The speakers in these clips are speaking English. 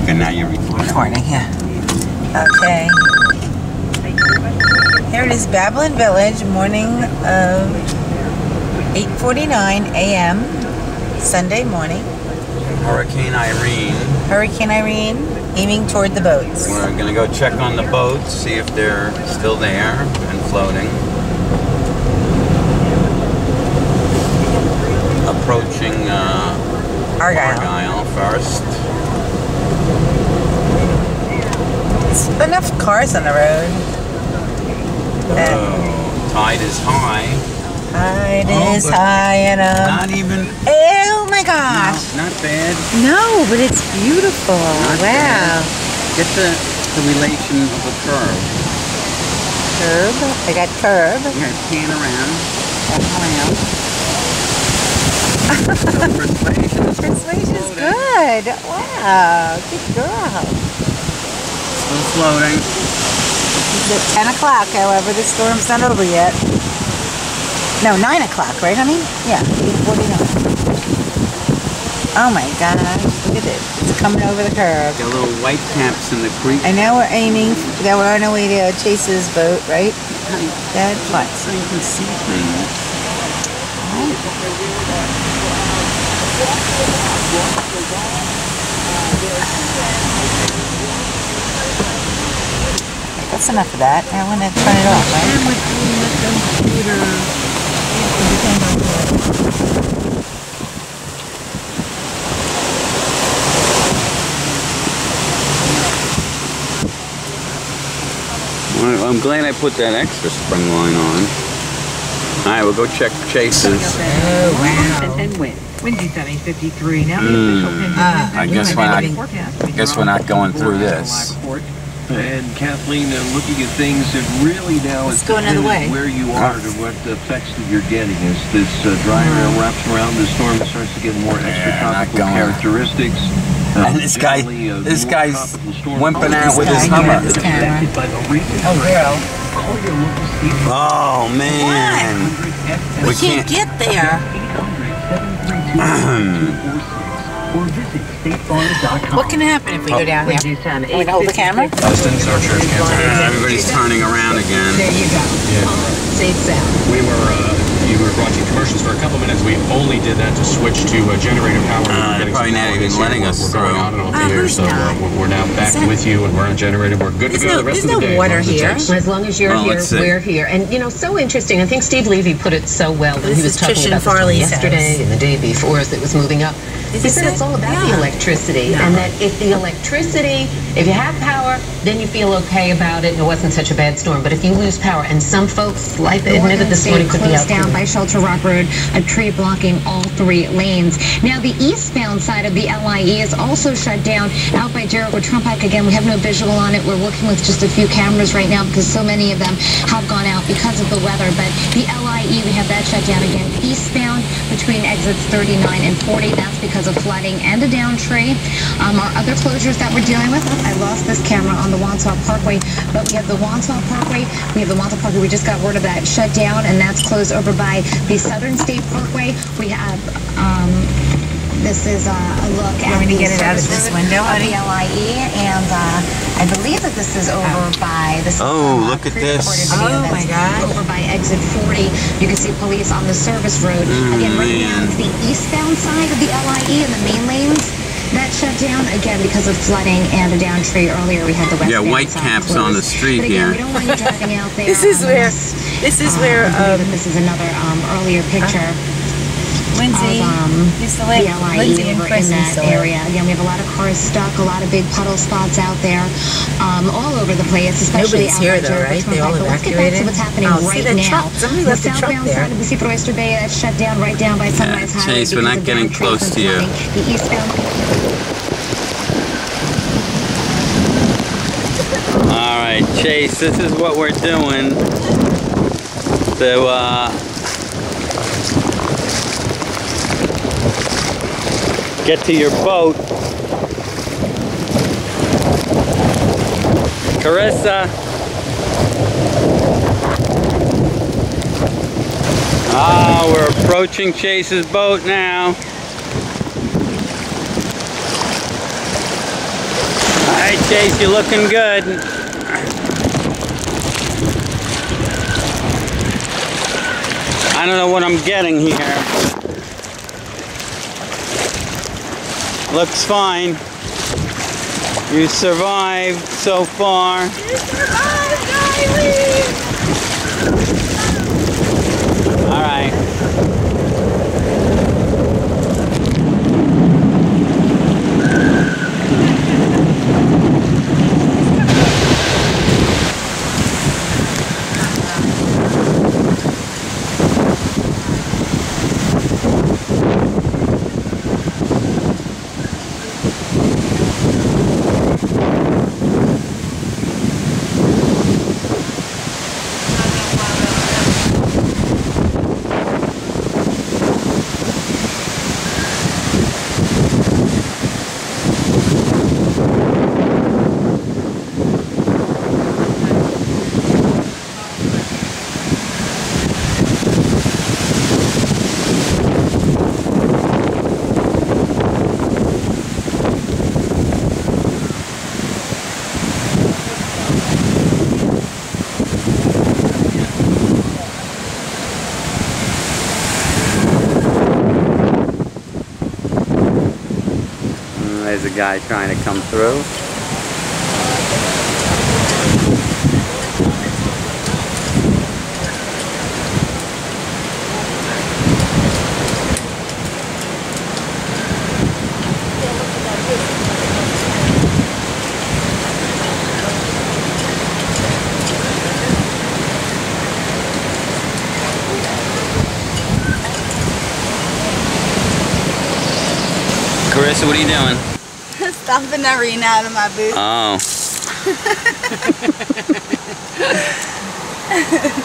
Okay, now you're recording. Yeah. Okay. Here it is, Babylon Village, morning of 8:49 a.m. Sunday morning. Hurricane Irene. Hurricane Irene, aiming toward the boats. We're gonna go check on the boats, see if they're still there and floating. Approaching Argyle first. There's enough cars on the road. Tide is high. Tide is high enough. Not even. Oh my gosh. No, not bad. No, but it's beautiful. Not wow. Bad. Get the relation of a curve. Curve. I got curve. Yeah, pan around. Persuasion. Persuasion's good. Wow. Good girl. Still floating. It's at 10 o'clock, however, the storm's not over yet. No, 9 o'clock, right, honey? Yeah, 8:49. Oh my gosh, look at it. It's coming over the curve. Got little white caps in the creek. I know we're aiming, that we're on our way to Chase's boat, right? Dad, what? So you can see things. That's enough of that. I want to turn it off, right? Well, I'm glad I put that extra spring line on. Alright, we'll go check Chase's. Oh, wow. Windy 753. Now the official I guess we're not going through this. And Kathleen, looking at things, it really now is another way. Where you are to what the effects that you're getting. As this dry air wraps around the storm, it starts to get more extratropical characteristics. And this guy's wimping out with his Hummer. Oh, girl. Oh, man. We can't get there. What can happen if we go down there? Want me to hold the camera? Everybody's turning around again. There you go. Safe sound. You were watching commercials for a couple minutes. We only did that to switch to generator power. They're probably not even letting us through. We're going on and off the air, so we're now back with you, and we're on generator. We're good to go the rest of the day. There's no water here. As long as you're here, we're here. And, you know, so interesting. I think Steve Levy put it so well when he was talking about this yesterday and the day before as it was moving up. He said it's all about the electricity, and that if the electricity, if you have power, then you feel okay about it, and it wasn't such a bad storm. But if you lose power, and some folks, like they admitted this morning, could be out down by Shelter Rock Road, a tree blocking all 3 lanes. Now the eastbound side of the LIE is also shut down out by Jericho Turnpike. Again, we have no visual on it. We're working with just a few cameras right now because so many of them have gone out because of the weather. But the LIE, we have that shut down again. Eastbound between exits 39 and 40. That's because of flooding and a down tree. Our other closures that we're dealing with, I lost this camera on the Wantaw Parkway, but we have the Wantaw Parkway. We have the Wantaw Parkway. We just got word of that shut down, and that's closed over by the Southern State Parkway. We have, this is a look at the get it out of this window, of the LIE, and I believe that this is over by the look at this. Oh my God. Over by exit 40. You can see police on the service road. Again, right now it's the eastbound side of the LIE and the main lanes that shut down again because of flooding and a down tree. Earlier we had the westbound white side caps closed. on the street but again, here. We don't want you driving out there. This is where this is another earlier picture. Lindsay used to live Lindsay in that area. Again, we have a lot of cars stuck, a lot of big puddle spots out there, all over the place, especially Nobody's here though, right? They all evacuated. Let's get back to what's happening right now. Somebody left the truck there. Side of the Seaport Oyster Bay that's shut down right down by Sunrise Highway. Chase, we're not getting close to you. The eastbound. All right, Chase, this is what we're doing. So, get to your boat. Carissa. We're approaching Chase's boat now. Alright, Chase, you're looking good. I don't know what I'm getting here. Looks fine. You survived so far. You survived, Irene! Alright. There's a guy trying to come through. Carissa, what are you doing? Stomping Irene out of my boots. Oh.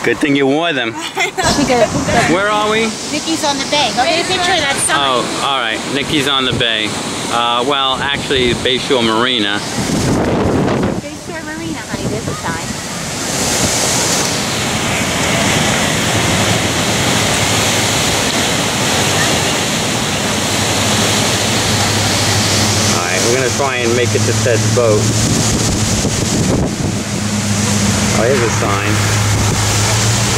Good thing you wore them. Where are we? Nikki's on the bay. Go get a picture of that sign. Oh, all right. Nikki's on the bay. Well, actually, Bayshore Marina. Bayshore Marina, honey. There's a sign. We're going to try and make it to Ted's boat. Oh, here's a sign.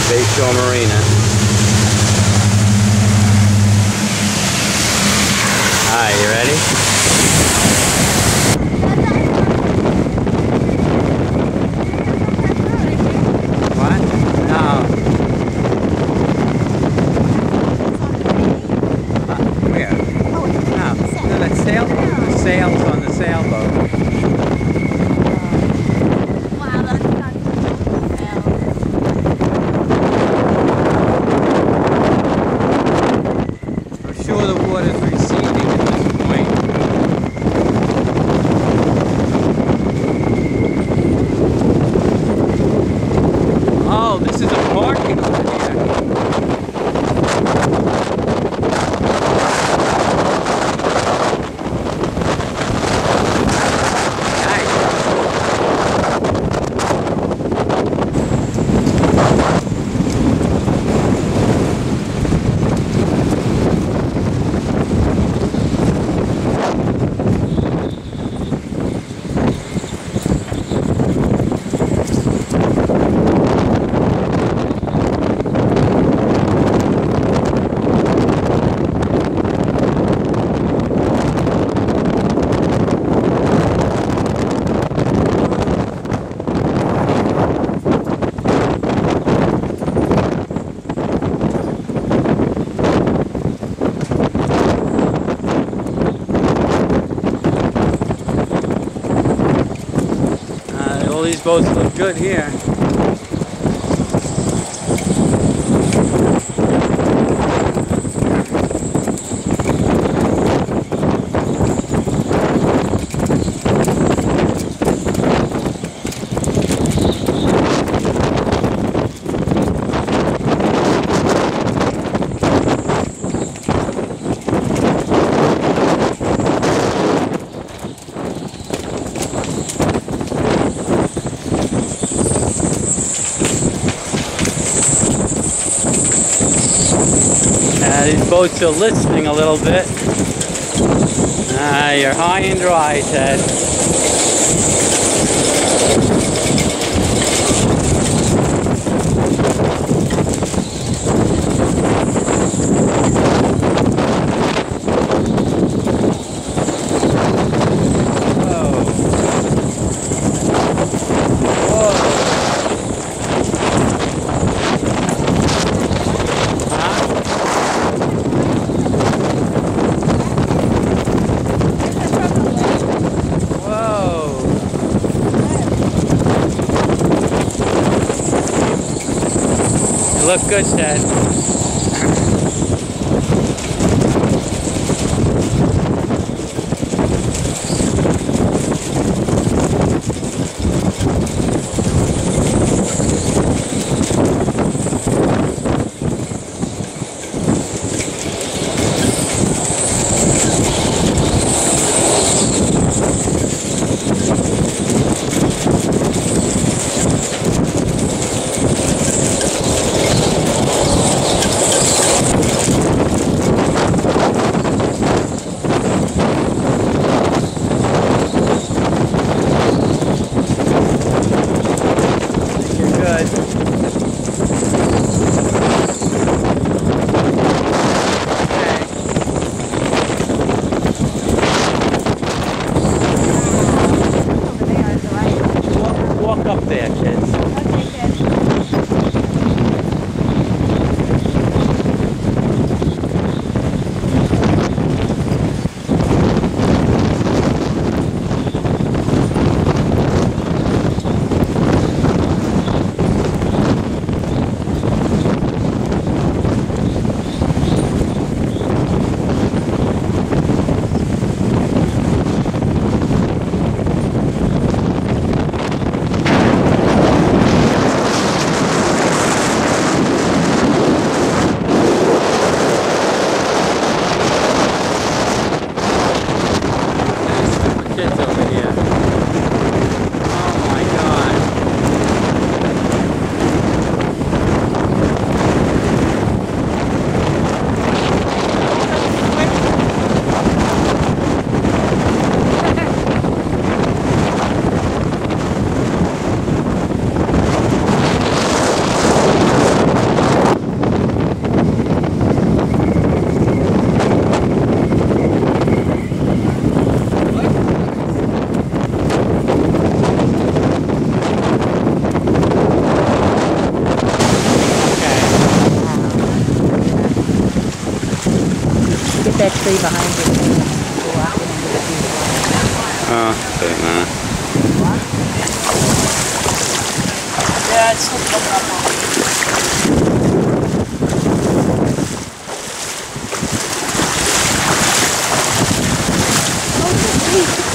Bayshore Marina. Alright, you ready? What? No. Where? No, that's sail. The sails on the sailboat. Wow, that's not I'm sure the water's receding at this point. Oh, this is a parking over here. All these boats look good here. These boats are listing a little bit. You're high and dry, Ted. Look good, Dad. That tree behind you. Walking into the beautiful. Oh, okay, man. Yeah, it's so beautiful.